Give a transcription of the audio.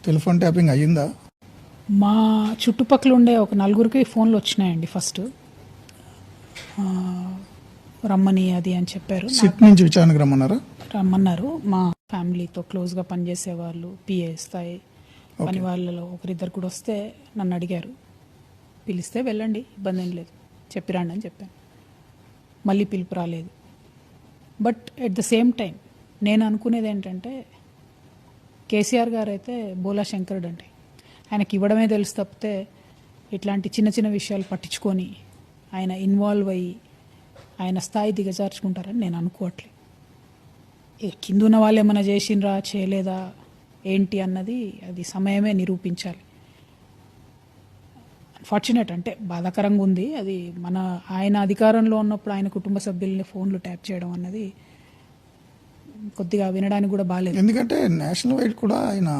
Telephone tapping అయ్యిందా? మా చుట్టుపక్కల ఉండే ఒక నలుగురికి ఫోన్లు వచ్చినాయండి. ఫస్ట్ రమ్మని అది అని చెప్పారు. సిట్ నుంచి విచారణకు రమ్మన్నారు. మా ఫ్యామిలీతో క్లోజ్గా పనిచేసే వాళ్ళు, పిఏ స్థాయి పని వాళ్ళలో ఒకరిద్దరు కూడా వస్తే నన్ను అడిగారు, పిలిస్తే వెళ్ళండి, ఇబ్బంది ఏం లేదు, చెప్పిరండి అని చెప్పాను. మళ్ళీ పిలుపు రాలేదు. But at the same time నేను అనుకునేది ఏంటంటే, కేసీఆర్ గారు అయితే బోలా శంకరుడు అండి. ఆయనకి ఇవ్వడమే తెలుసు తప్పితే ఇట్లాంటి చిన్న చిన్న విషయాలు పట్టించుకొని ఆయన ఇన్వాల్వ్ అయ్యి ఆయన స్థాయి దిగజార్చుకుంటారని నేను అనుకోవట్లేదు. కింద ఉన్న వాళ్ళు ఏమైనా చేసిండ్రా చేయలేదా ఏంటి అన్నది అది సమయమే నిరూపించాలి. అన్ఫార్చునేట్ అంటే బాధాకరంగా ఉంది అది. ఆయన అధికారంలో ఉన్నప్పుడు ఆయన కుటుంబ సభ్యుల్ని ఫోన్లు ట్యాప్ చేయడం అన్నది కొద్దిగా వినడానికి కూడా బాగాలేదు. ఎందుకంటే నేషనల్ వైడ్ కూడా ఆయన